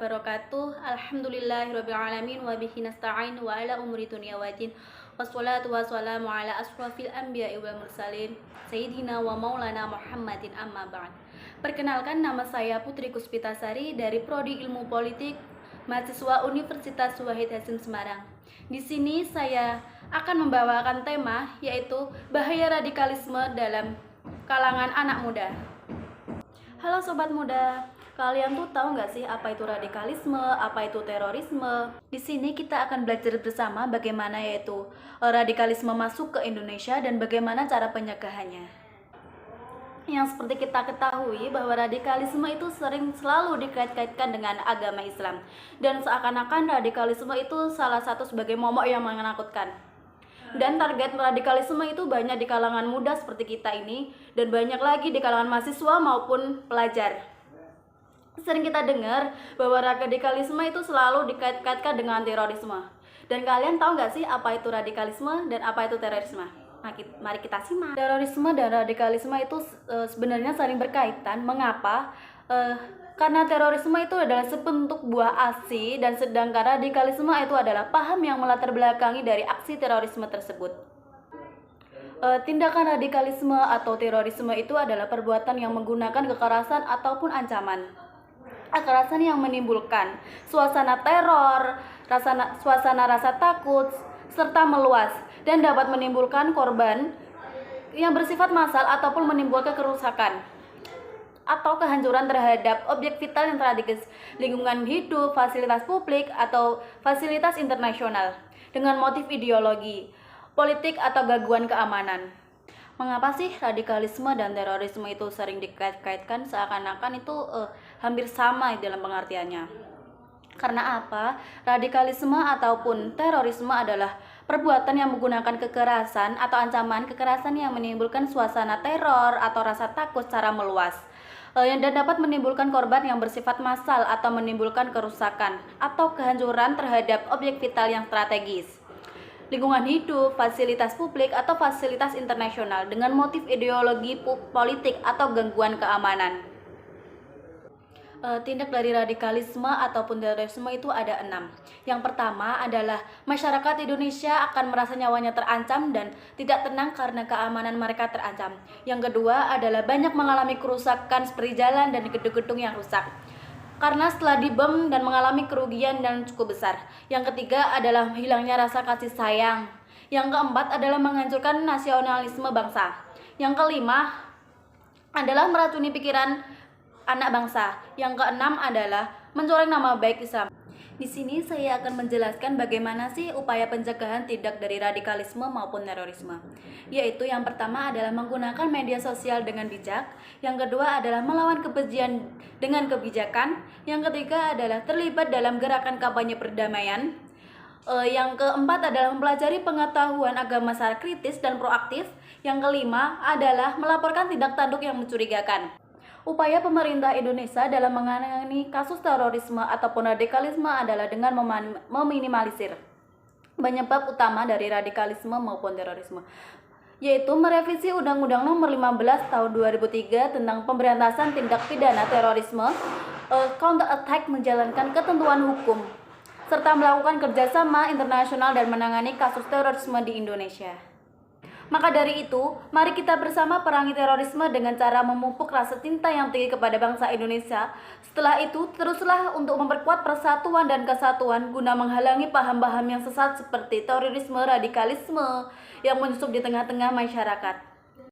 wabarakatuh. Alhamdulillahirrabbilalamin wa bihi nasta'in wa ala umuri dunia wa din. Wassalatu wassalamu ala asrafil anbiya'i wal mursalin Sayyidina wa maulana Muhammadin amma ba'd. Perkenalkan, nama saya Putri Kuspitasari dari Prodi Ilmu Politik, mahasiswa Universitas Wahid Hasim Semarang. Di sini saya akan membawakan tema yaitu bahaya radikalisme dalam kalangan anak muda. Halo sobat muda, kalian tuh tahu nggak sih apa itu radikalisme, apa itu terorisme? Di sini kita akan belajar bersama bagaimana yaitu radikalisme masuk ke Indonesia dan bagaimana cara pencegahannya. Yang seperti kita ketahui bahwa radikalisme itu selalu dikait-kaitkan dengan agama Islam, dan seakan-akan radikalisme itu salah satu sebagai momok yang menakutkan. Dan target radikalisme itu banyak di kalangan muda seperti kita ini, dan banyak lagi di kalangan mahasiswa maupun pelajar. Sering kita dengar bahwa radikalisme itu selalu dikait-kaitkan dengan terorisme. Dan kalian tahu nggak sih apa itu radikalisme dan apa itu terorisme? Nah, mari kita simak. Terorisme dan radikalisme itu sebenarnya saling berkaitan. Mengapa? Karena terorisme itu adalah sebentuk buah aksi, dan sedangkan radikalisme itu adalah paham yang melatar belakangi dari aksi terorisme tersebut. Tindakan radikalisme atau terorisme itu adalah perbuatan yang menggunakan kekerasan ataupun ancaman. Kekerasan yang menimbulkan suasana teror, suasana rasa takut, serta meluas, dan dapat menimbulkan korban yang bersifat massal ataupun menimbulkan kerusakan atau kehancuran terhadap objek vital yang strategis, lingkungan hidup, fasilitas publik, atau fasilitas internasional dengan motif ideologi, politik, atau gangguan keamanan. Mengapa sih radikalisme dan terorisme itu sering dikait-kaitkan seakan-akan itu hampir sama dalam pengertiannya? Karena apa? Radikalisme ataupun terorisme adalah perbuatan yang menggunakan kekerasan atau ancaman kekerasan yang menimbulkan suasana teror atau rasa takut secara meluas, dan dapat menimbulkan korban yang bersifat massal atau menimbulkan kerusakan atau kehancuran terhadap objek vital yang strategis, lingkungan hidup, fasilitas publik, atau fasilitas internasional dengan motif ideologi politik atau gangguan keamanan. Tindak dari radikalisme ataupun terorisme itu ada 6. Yang pertama adalah masyarakat Indonesia akan merasa nyawanya terancam dan tidak tenang karena keamanan mereka terancam. Yang kedua adalah banyak mengalami kerusakan seperti jalan dan gedung-gedung yang rusak karena setelah dibom dan mengalami kerugian yang cukup besar. Yang ketiga adalah hilangnya rasa kasih sayang. Yang keempat adalah menghancurkan nasionalisme bangsa. Yang kelima adalah meracuni pikiran anak bangsa. Yang keenam adalah mencoreng nama baik Islam. Di sini saya akan menjelaskan bagaimana sih upaya pencegahan tindak dari radikalisme maupun terorisme. Yaitu yang pertama adalah menggunakan media sosial dengan bijak, yang kedua adalah melawan kebencian dengan kebijakan, yang ketiga adalah terlibat dalam gerakan kampanye perdamaian, yang keempat adalah mempelajari pengetahuan agama secara kritis dan proaktif, yang kelima adalah melaporkan tindak tanduk yang mencurigakan. Upaya pemerintah Indonesia dalam menangani kasus terorisme ataupun radikalisme adalah dengan meminimalisir penyebab utama dari radikalisme maupun terorisme, yaitu merevisi Undang-Undang Nomor 15 Tahun 2003 tentang pemberantasan tindak pidana terorisme, counter attack, menjalankan ketentuan hukum, serta melakukan kerjasama internasional dan menangani kasus terorisme di Indonesia. Maka dari itu, mari kita bersama perangi terorisme dengan cara memupuk rasa cinta yang tinggi kepada bangsa Indonesia. Setelah itu, teruslah untuk memperkuat persatuan dan kesatuan guna menghalangi paham-paham yang sesat seperti terorisme, radikalisme yang menyusup di tengah-tengah masyarakat.